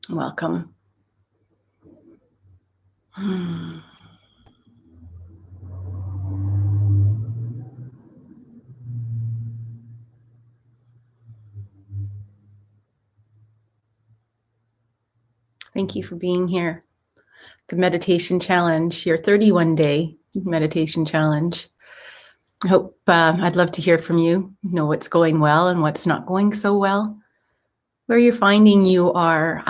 Welcome. Thank you for being here. The meditation challenge, your 31-day meditation challenge. I hope I'd love to hear from you, know what's going well and what's not going so well, where you're finding you are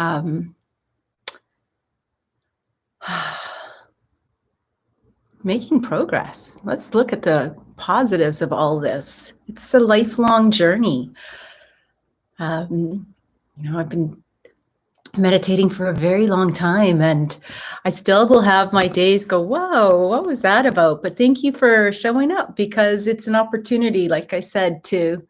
making progress. Let's look at the positives of all this. It's a lifelong journey. I've been meditating for a very long time, and I still will have my days go, whoa, what was that about? But thank you for showing up, because it's an opportunity, like I said, to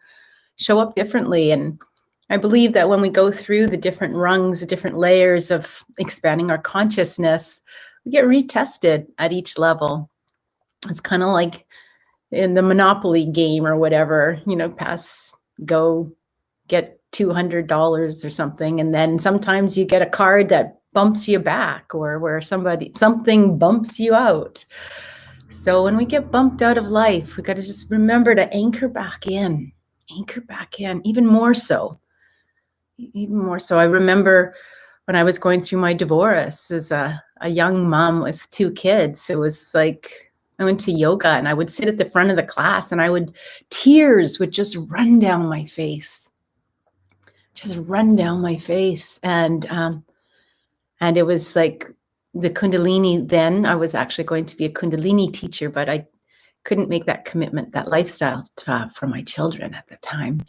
show up differently. And I believe that when we go through the different rungs, the different layers of expanding our consciousness, we get retested at each level. It's kind of like in the Monopoly game or whatever, pass, go, get $200 or something. And then sometimes you get a card that bumps you back, or where something bumps you out. So when we get bumped out of life, we got to just remember to anchor back in, even more so. I remember when I was going through my divorce as a young mom with 2 kids, it was like I went to yoga and I would sit at the front of the class and tears would just run down my face. And it was like the Kundalini. Then I was actually going to be a Kundalini teacher, but I couldn't make that commitment, that lifestyle for my children at the time.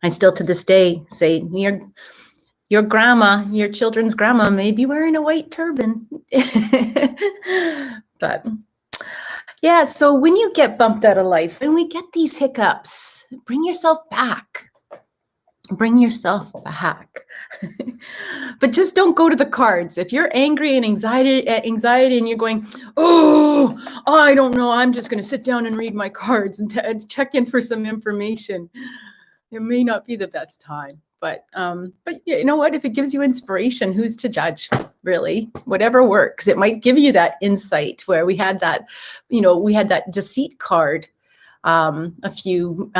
I still to this day say, your grandma, your children's grandma may be wearing a white turban. But yeah, so when you get bumped out of life, when we get these hiccups, bring yourself back. But just don't go to the cards. If you're angry and anxiety and you're going, oh, I don't know, I'm just going to sit down and read my cards and check in for some information. It may not be the best time, but you know what? If it gives you inspiration, who's to judge, really? Whatever works. It might give you that insight, where we had that deceit card a few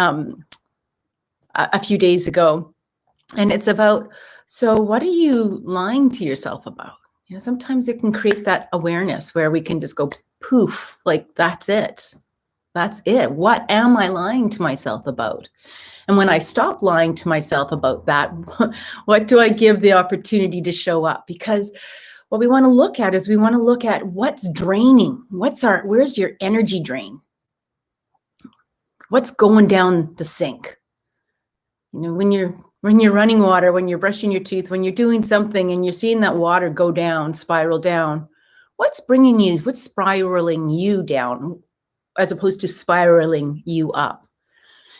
days ago. And it's about, so what are you lying to yourself about? Sometimes it can create that awareness where we can just go poof, like that's it. What am I lying to myself about? And when I stop lying to myself about that, what do I give the opportunity to show up? Because what we want to look at is what's draining. Where's your energy drain? What's going down the sink? When you're running water, when you're brushing your teeth, when you're doing something and you're seeing that water go down, spiral down, what's spiraling you down as opposed to spiraling you up?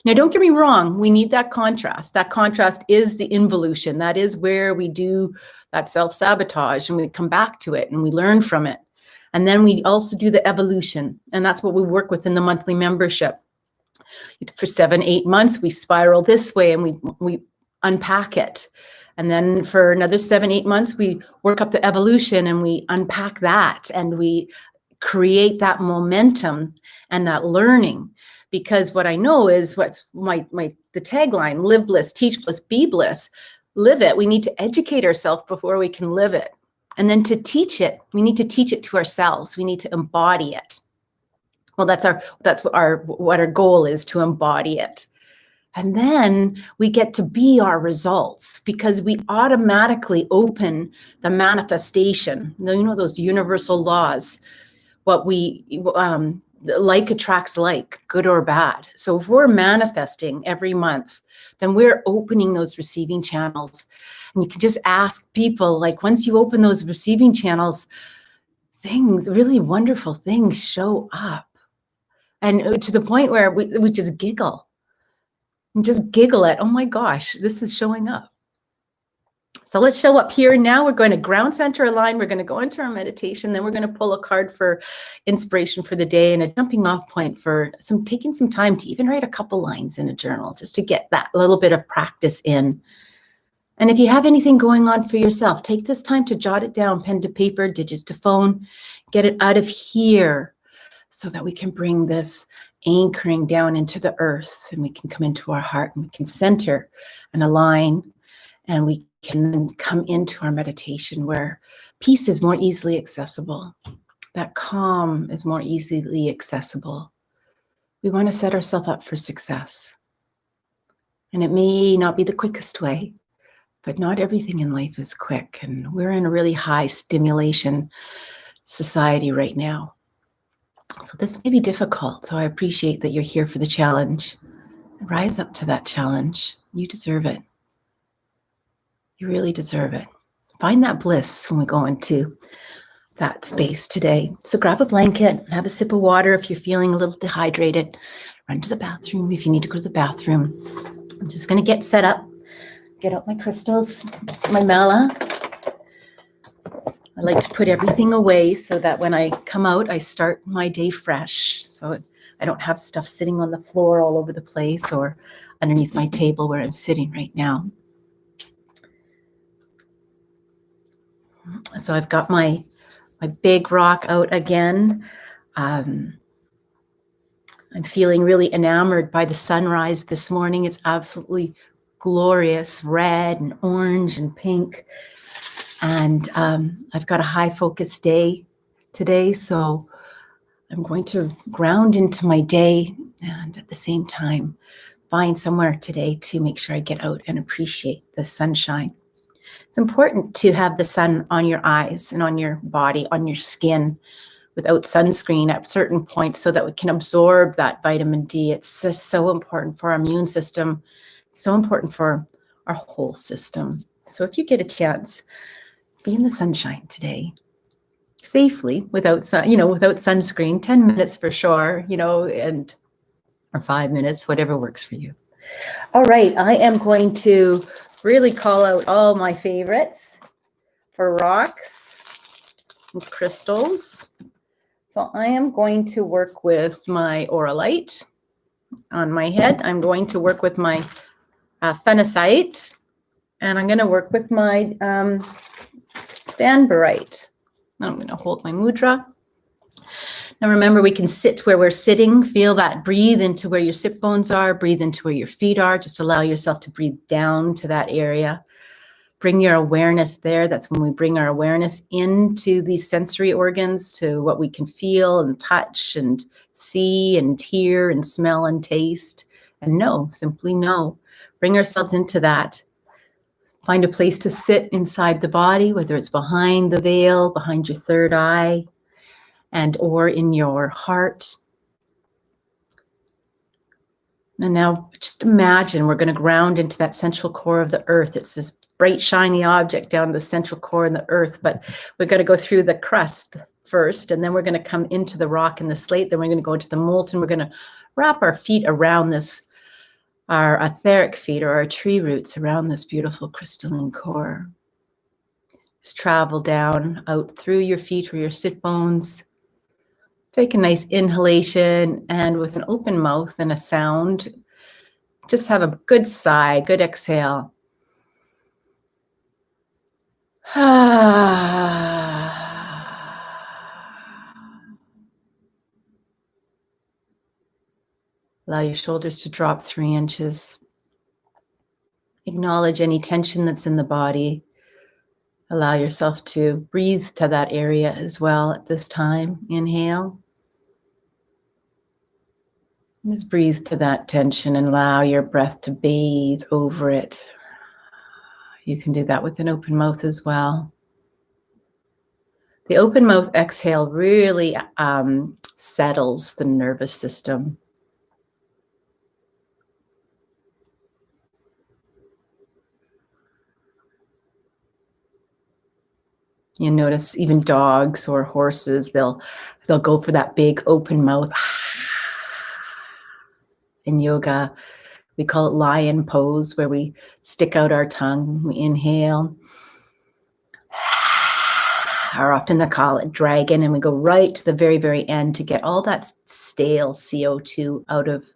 Now, don't get me wrong, we need that contrast. That contrast is the involution. That is where we do that self-sabotage and we come back to it and we learn from it. And then we also do the evolution. And that's what we work with in the monthly membership. For 7-8 months, we spiral this way and we unpack it. And then for another 7-8 months, we work up the evolution and we unpack that and we create that momentum and that learning. Because what I know is what's the tagline, live bliss, teach bliss, be bliss. Live it. We need to educate ourselves before we can live it. And then to teach it, we need to teach it to ourselves. We need to embody it. Well, that's what our goal is, to embody it. And then we get to be our results, because we automatically open the manifestation. Those universal laws, like attracts like, good or bad. So if we're manifesting every month, then we're opening those receiving channels. And you can just ask people, like, once you open those receiving channels, really wonderful things show up. And to the point where we just giggle. And just giggle at, oh my gosh, this is showing up. So let's show up here now. We're going to ground center align. We're going to go into our meditation. Then we're going to pull a card for inspiration for the day and a jumping off point for taking some time to even write a couple lines in a journal, just to get that little bit of practice in. And if you have anything going on for yourself, take this time to jot it down, pen to paper, digits to phone, get it out of here so that we can bring this anchoring down into the earth, and we can come into our heart, and we can center and align, and we can then come into our meditation where peace is more easily accessible. That calm is more easily accessible. We want to set ourselves up for success. And it may not be the quickest way, but not everything in life is quick. And we're in a really high stimulation society right now. So this may be difficult. So I appreciate that you're here for the challenge. Rise up to that challenge. You deserve it. You really deserve it. Find that bliss when we go into that space today. So grab a blanket, have a sip of water if you're feeling a little dehydrated. Run to the bathroom if you need to go to the bathroom. I'm just going to get set up, get out my crystals, my mala. I like to put everything away so that when I come out, I start my day fresh. So I don't have stuff sitting on the floor all over the place or underneath my table where I'm sitting right now. So I've got my big rock out again. I'm feeling really enamored by the sunrise this morning. It's absolutely glorious, red and orange and pink. And I've got a high focus day today, so I'm going to ground into my day and at the same time find somewhere today to make sure I get out and appreciate the sunshine. It's important to have the sun on your eyes and on your body, on your skin, without sunscreen at certain points so that we can absorb that vitamin D. It's just so important for our immune system, so important for our whole system. So if you get a chance, be in the sunshine today, safely, without sunscreen, 10 minutes for sure, or 5 minutes, whatever works for you. All right, I am going to really call out all my favorites for rocks and crystals. So I am going to work with my auralite on my head. I'm going to work with my phenacite, and I'm going to work with my danbarite. I'm going to hold my mudra. Now remember, we can sit where we're sitting. Feel that. Breathe into where your sit bones are. Breathe into where your feet are. Just allow yourself to breathe down to that area. Bring your awareness there. That's when we bring our awareness into these sensory organs, to what we can feel and touch and see and hear and smell and taste and know. Simply know. Bring ourselves into that. Find a place to sit inside the body, whether it's behind the veil, behind your third eye, and or in your heart. And now just imagine we're going to ground into that central core of the earth. It's this bright, shiny object down the central core in the earth, but we're going to go through the crust first, and then we're going to come into the rock and the slate. Then we're going to go into the molten. We're going to wrap our feet around this, our etheric feet or our tree roots around this beautiful crystalline core. Just travel down, out through your feet or your sit bones. Take a nice inhalation, and with an open mouth and a sound, just have a good sigh, good exhale. Allow your shoulders to drop 3 inches. Acknowledge any tension that's in the body. Allow yourself to breathe to that area as well at this time. Inhale. Just breathe to that tension and allow your breath to bathe over it. You can do that with an open mouth as well. The open mouth exhale really settles the nervous system. You notice even dogs or horses, they'll go for that big open mouth. In yoga, we call it lion pose, where we stick out our tongue, we inhale. Or often they call it dragon, and we go right to the very, very end to get all that stale CO2 out of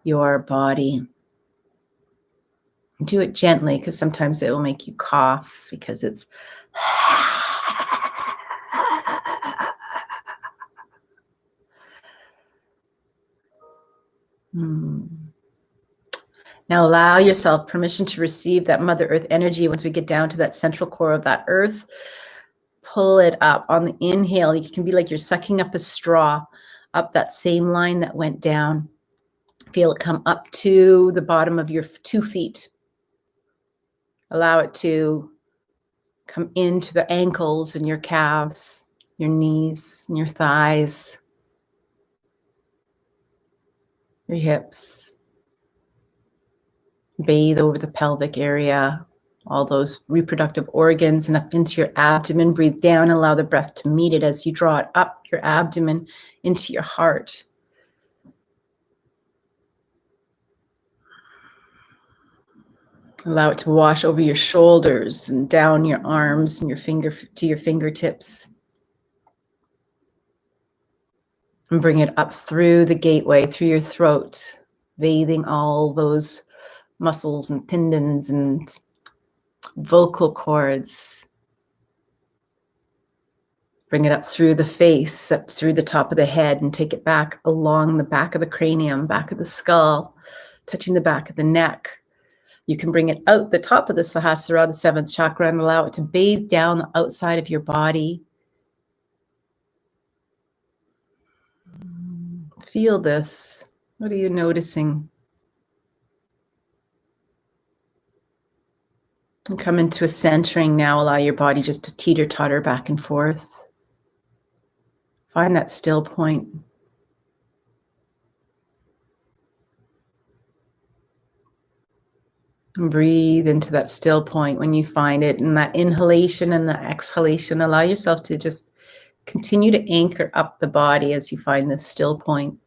your body. Do it gently, because sometimes it will make you cough because it's Now allow yourself permission to receive that Mother Earth energy. Once we get down to that central core of that earth, pull it up. On the inhale, you can be like you're sucking up a straw, up that same line that went down. Feel it come up to the bottom of your 2 feet. Allow it to come into the ankles and your calves, your knees, and your thighs, your hips. Bathe over the pelvic area, all those reproductive organs, and up into your abdomen. Breathe down, allow the breath to meet it as you draw it up your abdomen into your heart. Allow it to wash over your shoulders and down your arms and to your fingertips. And bring it up through the gateway, through your throat, bathing all those muscles and tendons and vocal cords. Bring it up through the face, up through the top of the head, and take it back along the back of the cranium, back of the skull, touching the back of the neck. You can bring it out the top of the Sahasrara, the 7th chakra, and allow it to bathe down the outside of your body. Feel this. What are you noticing? And come into a centering now. Allow your body just to teeter-totter back and forth. Find that still point. And breathe into that still point when you find it. And that inhalation and the exhalation, allow yourself to just continue to anchor up the body as you find this still point. And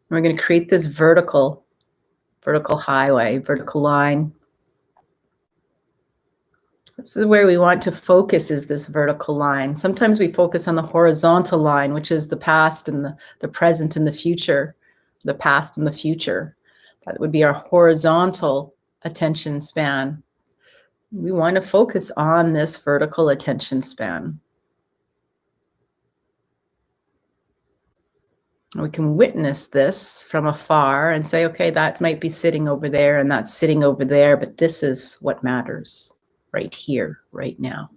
we're going to create this vertical highway, vertical line. This is where we want to focus, is this vertical line. Sometimes we focus on the horizontal line, which is the past and the present and the future, the past and the future. That would be our horizontal attention span. We want to focus on this vertical attention span. We can witness this from afar and say, okay, that might be sitting over there and that's sitting over there, but this is what matters. Right here, right now.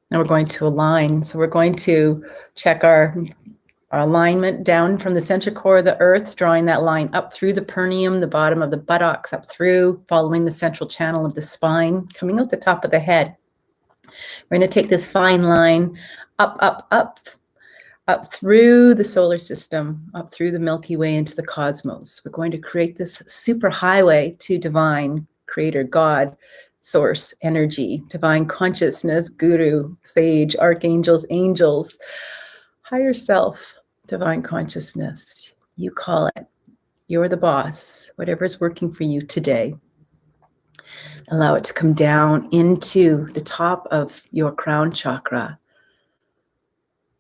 Now we're going to align. So we're going to check our alignment down from the center core of the earth, drawing that line up through the perineum, the bottom of the buttocks, up through, following the central channel of the spine, coming out the top of the head. We're going to take this fine line up through the solar system, up through the Milky Way into the cosmos. We're going to create this super highway to divine, creator, God, source, energy, divine consciousness, guru, sage, archangels, angels, higher self, divine consciousness. You call it. You're the boss, whatever's working for you today. Allow it to come down into the top of your crown chakra.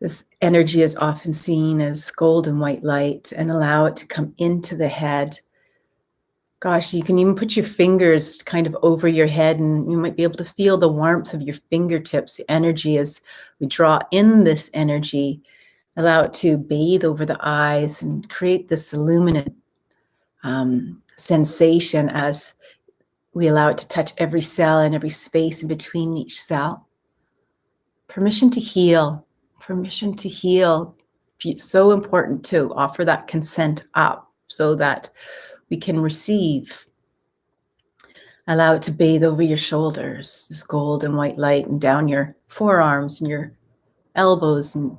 This energy is often seen as gold and white light, and allow it to come into the head. Gosh, you can even put your fingers kind of over your head, and you might be able to feel the warmth of your fingertips, the energy as we draw in this energy. Allow it to bathe over the eyes and create this illuminant sensation as we allow it to touch every cell and every space in between each cell. Permission to heal. Permission to heal. So important to offer that consent up so that we can receive. Allow it to bathe over your shoulders, this gold and white light, and down your forearms and your elbows and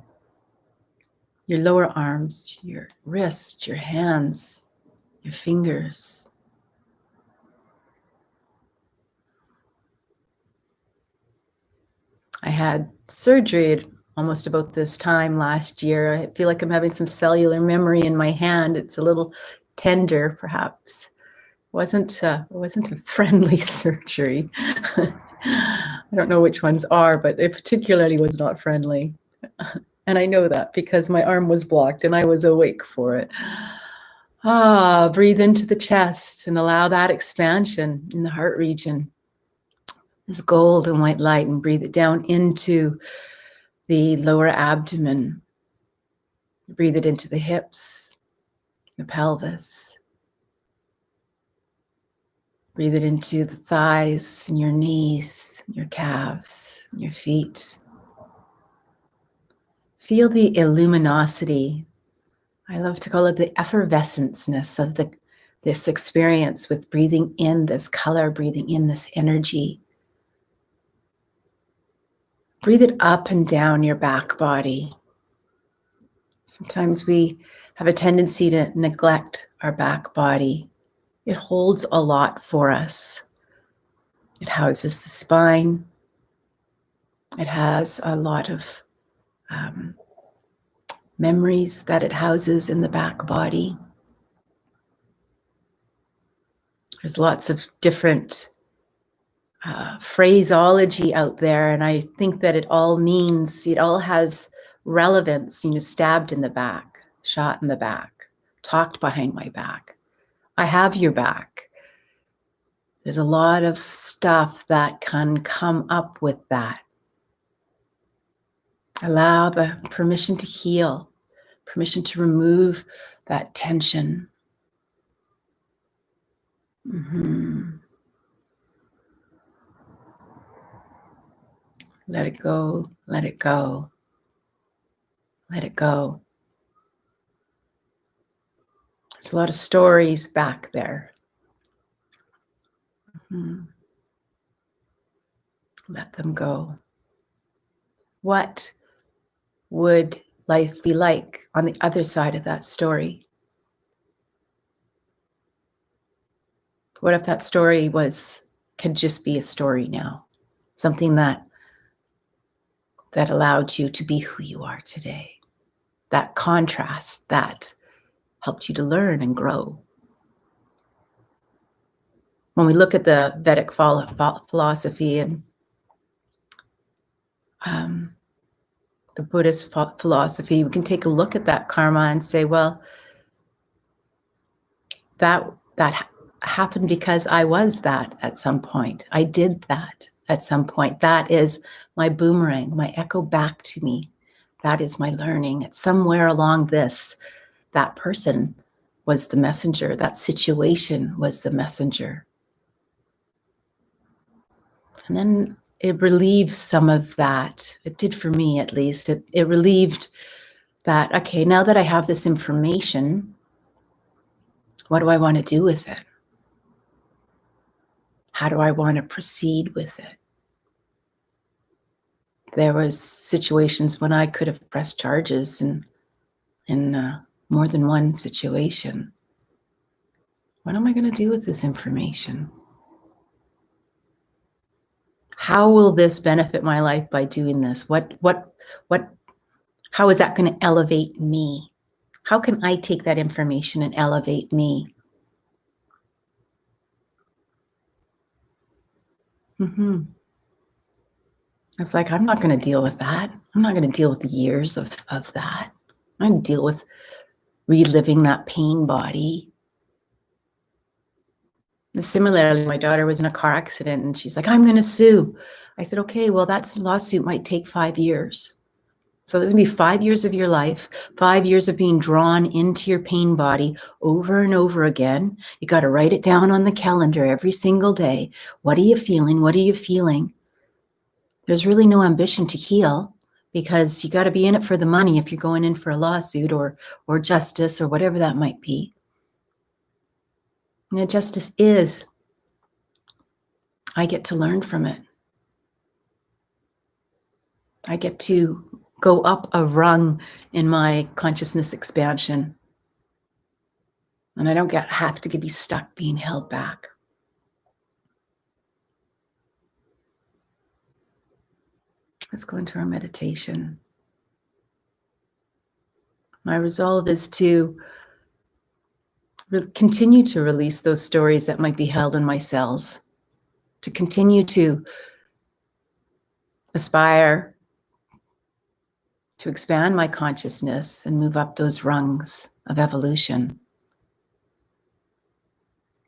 your lower arms, your wrists, your hands, your fingers. I had surgery almost about this time last year. I feel like I'm having some cellular memory in my hand. It's a little tender, perhaps. It wasn't a friendly surgery. I don't know which ones are, but it particularly was not friendly. And I know that because my arm was blocked and I was awake for it. Breathe into the chest and allow that expansion in the heart region. This gold and white light, and breathe it down into the lower abdomen. Breathe it into the hips, the pelvis. Breathe it into the thighs and your knees, your calves, your feet. Feel the luminosity. I love to call it the effervescence of this experience with breathing in this color, breathing in this energy. Breathe it up and down your back body. Sometimes we have a tendency to neglect our back body. It holds a lot for us. It houses the spine. It has a lot of memories that it houses in the back body. There's lots of different phraseology out there, and I think that it all has relevance. Stabbed in the back, shot in the back, talked behind my back. I have your back. There's a lot of stuff that can come up with that. Allow the permission to heal, permission to remove that tension. Let it go, let it go, let it go. There's a lot of stories back there. Let them go. What would life be like on the other side of that story? What if that story could just be a story now? Something that allowed you to be who you are today. That contrast that helped you to learn and grow. When we look at the Vedic philosophy and the Buddhist philosophy, we can take a look at that karma and say, well, that happened because I was that at some point. I did that at some point. That is my boomerang, my echo back to me. That is my learning. It's somewhere along this, that person was the messenger. That situation was the messenger. And then it relieves some of that. It did for me, at least. It relieved that, okay, now that I have this information, what do I want to do with it? How do I want to proceed with it? There was situations when I could have pressed charges in more than one situation. What am I going to do with this information? How will this benefit my life by doing this? How is that going to elevate me? How can I take that information and elevate me? It's like, I'm not going to deal with that. I'm not going to deal with the years of that. I'm going to deal with reliving that pain body. Similarly, my daughter was in a car accident and she's like, I'm going to sue. I said, okay, well, that lawsuit might take 5 years. So there's going to be 5 years of your life, 5 years of being drawn into your pain body over and over again. You got to write it down on the calendar every single day. What are you feeling? What are you feeling? There's really no ambition to heal because you got to be in it for the money if you're going in for a lawsuit or justice or whatever that might be. And justice is, I get to learn from it. I get to go up a rung in my consciousness expansion. And I don't have to be stuck being held back. Let's go into our meditation. My resolve is to continue to release those stories that might be held in my cells, to continue to aspire to expand my consciousness and move up those rungs of evolution.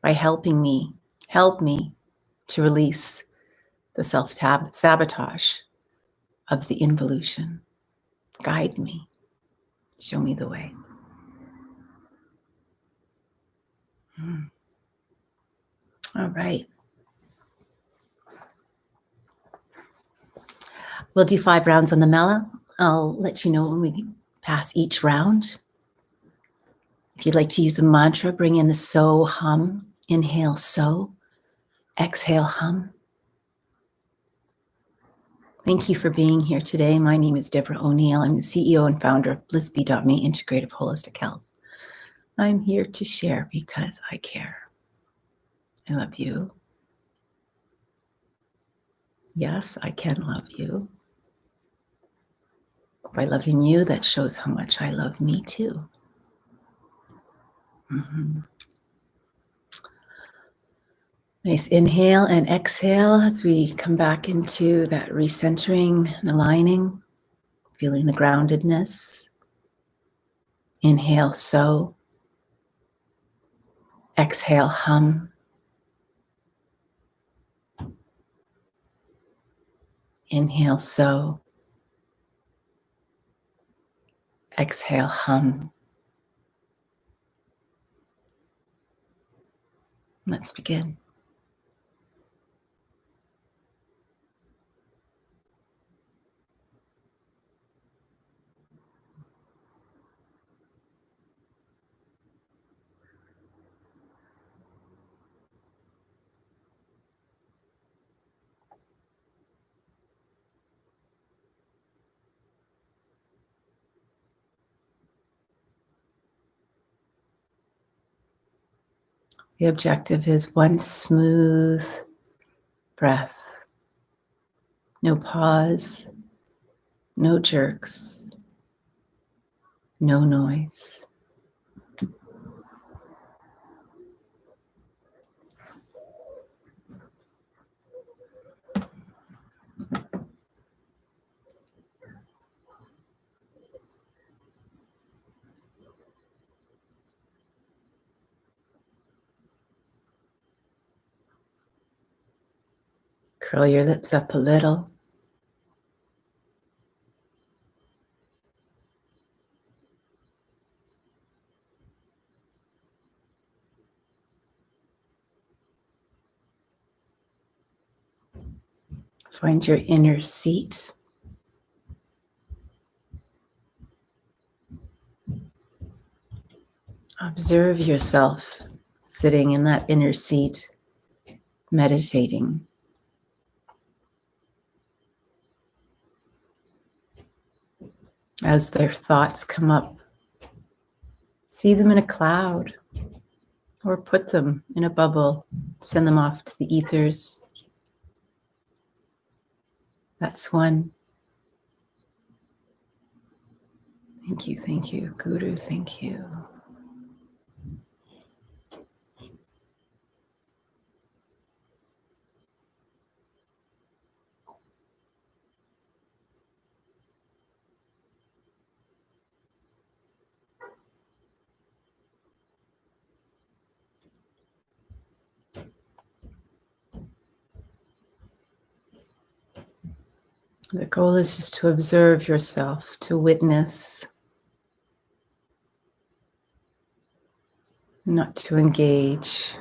by helping me, help me to release the self-sabotage of the involution. Guide me, show me the way. All right. We'll do 5 rounds on the mala. I'll let you know when we pass each round. If you'd like to use a mantra, bring in the so hum. Inhale, so. Exhale, hum. Thank you for being here today. My name is Deborah O'Neill. I'm the CEO and founder of BlissBee.me, Integrative Holistic Health. I'm here to share because I care. I love you. Yes, I can love you. By loving you, that shows how much I love me too. Nice inhale and exhale as we come back into that recentering and aligning, feeling the groundedness. Inhale, so. Exhale, hum. Inhale, so. Exhale, hum. Let's begin. The objective is one smooth breath. No pause, no jerks, no noise. Curl your lips up a little. Find your inner seat. Observe yourself sitting in that inner seat, meditating. As their thoughts come up, see them in a cloud or put them in a bubble, send them off to the ethers. That's one. Thank you, Guru, thank you. The goal is just to observe yourself, to witness, not to engage.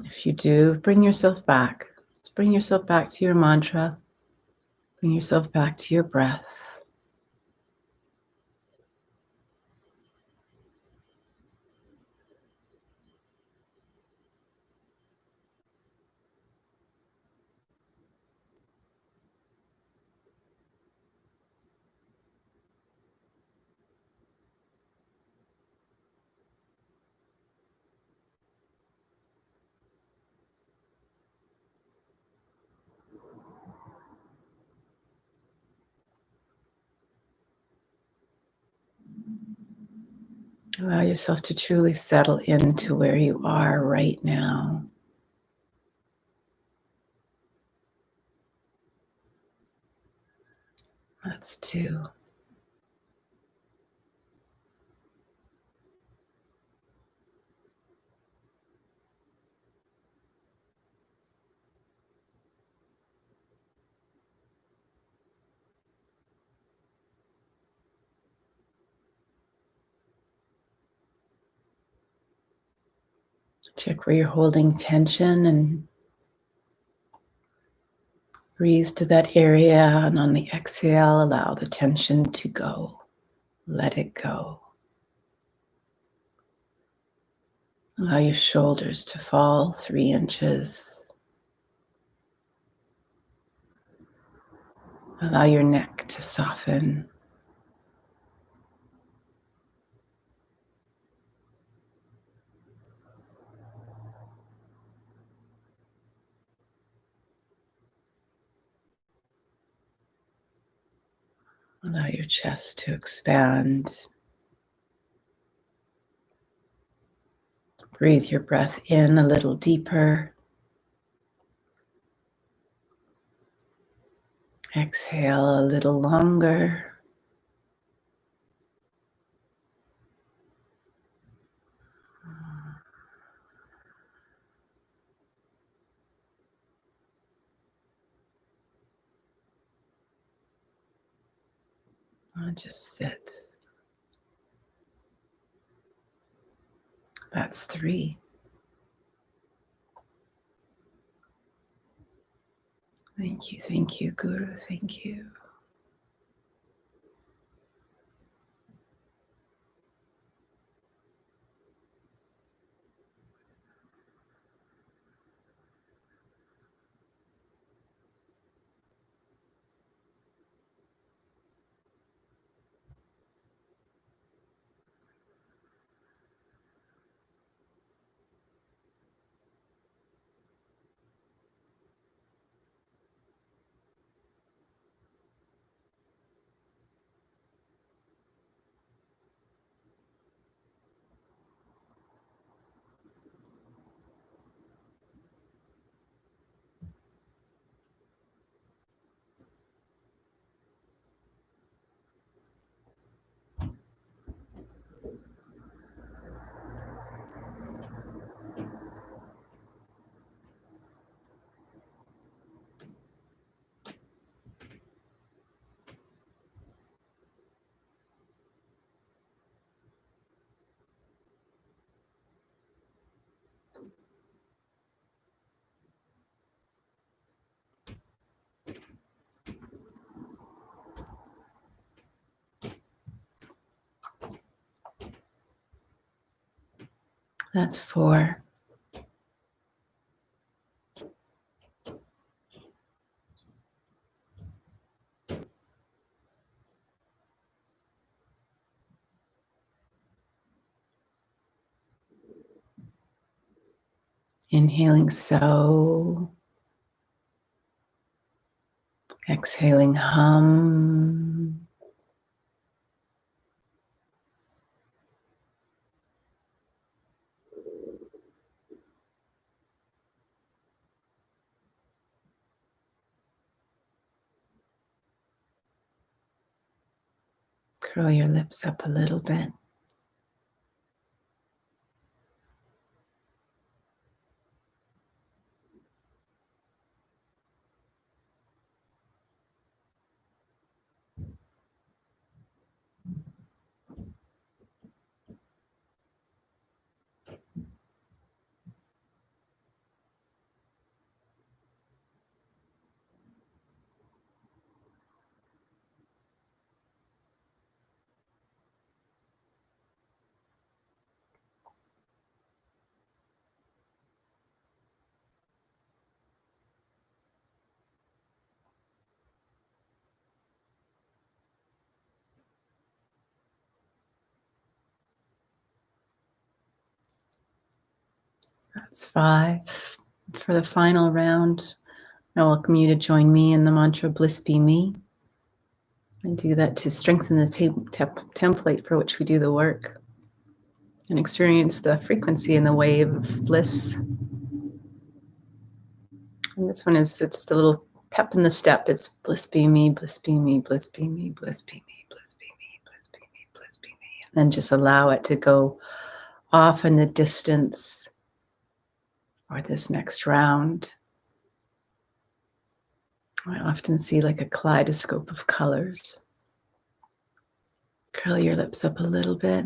If you do, bring yourself back. Let's bring yourself back to your mantra. Bring yourself back to your breath. Allow yourself to truly settle into where you are right now. That's 2. Check where you're holding tension and breathe to that area. And on the exhale, allow the tension to go. Let it go. Allow your shoulders to fall 3 inches. Allow your neck to soften. Allow your chest to expand. Breathe your breath in a little deeper. Exhale a little longer. And just sit. That's 3. Thank you, Guru, thank you. That's 4. Inhaling so. Exhaling hum. Curl your lips up a little bit. That's 5. For the final round, I welcome you to join me in the mantra Bliss Be Me. I do that to strengthen the template for which we do the work and experience the frequency and the wave of bliss. And this one is just a little pep in the step. It's bliss be me, bliss be me, bliss be me, bliss be me, bliss be me, bliss be me, bliss be me. And then just allow it to go off in the distance or this next round. I often see like a kaleidoscope of colors. Curl your lips up a little bit.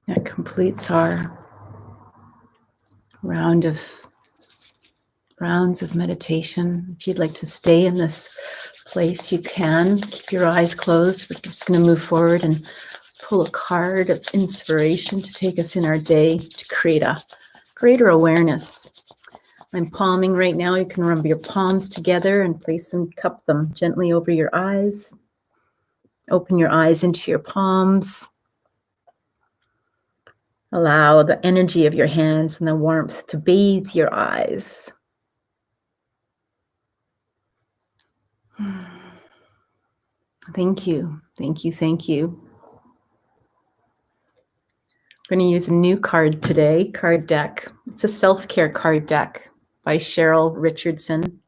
That completes our rounds of meditation. If you'd like to stay in this place, you can. Keep your eyes closed. We're just going to move forward and pull a card of inspiration to take us in our day to create a greater awareness. I'm palming right now. You can rub your palms together and place them, cup them gently over your eyes. Open your eyes into your palms. Allow the energy of your hands and the warmth to bathe your eyes. Thank you, thank you, thank you. I'm going to use a new card today, card deck. It's a self-care card deck by Cheryl Richardson.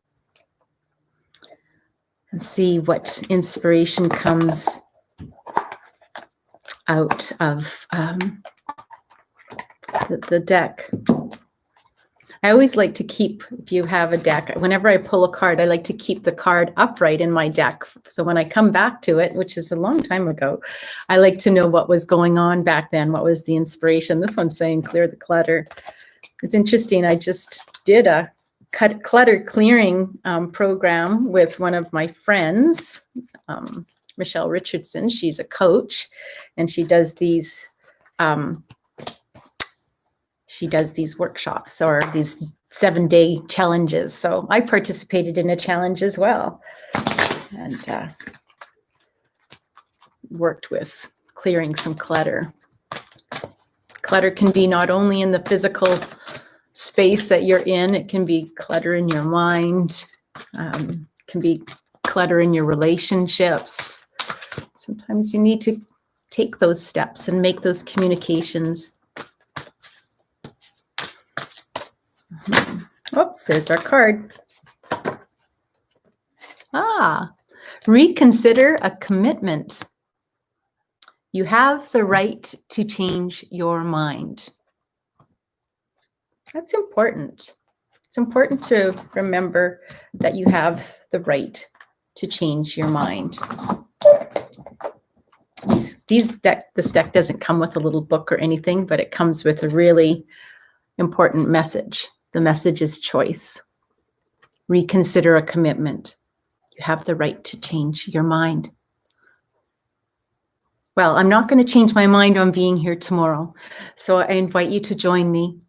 And see what inspiration comes out of the deck. I always like to keep, if you have a deck, whenever I pull a card, I like to keep the card upright in my deck. So when I come back to it, which is a long time ago, I like to know what was going on back then. What was the inspiration? This one's saying clear the clutter. It's interesting. I just did a clutter clearing program with one of my friends, Michelle Richardson. She's a coach, and she does these workshops or these 7-day challenges. So I participated in a challenge as well, and worked with clearing some clutter. Clutter can be not only in the physical space that you're in, it can be clutter in your mind, can be clutter in your relationships. Sometimes you need to take those steps and make those communications. Oops, there's our card. Reconsider a commitment. You have the right to change your mind. That's important. It's important to remember that you have the right to change your mind. This deck doesn't come with a little book or anything, but it comes with a really important message. The message is choice. Reconsider a commitment. You have the right to change your mind. Well, I'm not going to change my mind on being here tomorrow. So I invite you to join me.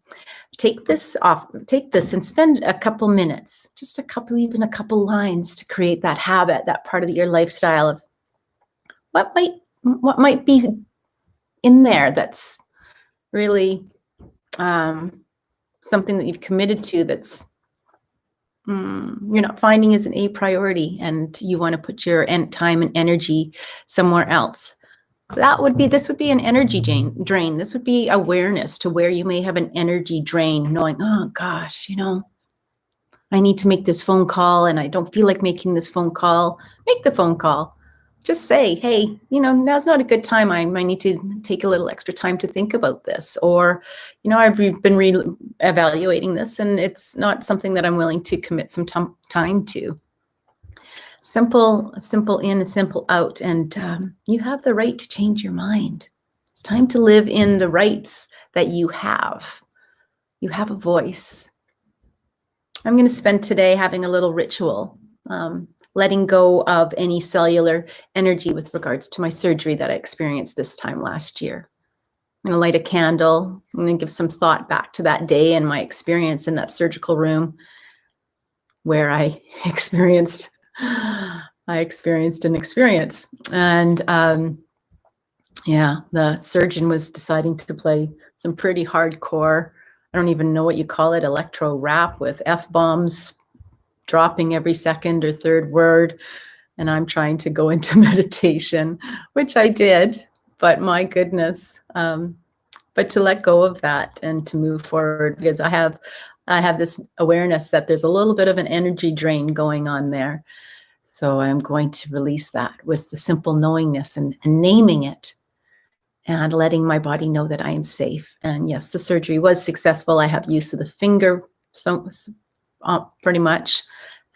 Take this and spend a couple minutes, just even a couple lines to create that habit, that part of your lifestyle of what might be in there that's really something that you've committed to that's you're not finding as a priority, and you want to put your time and energy somewhere else. This would be an energy drain. This would be awareness to where you may have an energy drain, knowing, oh gosh, I need to make this phone call and I don't feel like making this phone call. Make the phone call. just say, hey, now's not a good time. I might need to take a little extra time to think about this. Or, I've been re-evaluating this and it's not something that I'm willing to commit some time to. Simple in and simple out. And you have the right to change your mind. It's time to live in the rights that you have. You have a voice. I'm going to spend today having a little ritual, letting go of any cellular energy with regards to my surgery that I experienced this time last year. I'm going to light a candle. I'm going to give some thought back to that day and my experience in that surgical room where I experienced an experience. And the surgeon was deciding to play some pretty hardcore, I don't even know what you call it, electro rap with F-bombs dropping every second or third word. And I'm trying to go into meditation, which I did, but my goodness. But to let go of that and to move forward, because I have this awareness that there's a little bit of an energy drain going on there. So I'm going to release that with the simple knowingness and naming it and letting my body know that I am safe. And yes, the surgery was successful. I have use of the finger, pretty much.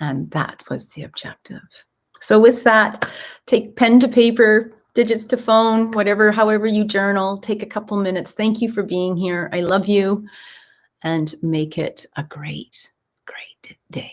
And that was the objective. So with that, take pen to paper, digits to phone, however you journal, take a couple minutes. Thank you for being here. I love you, and make it a great, great day.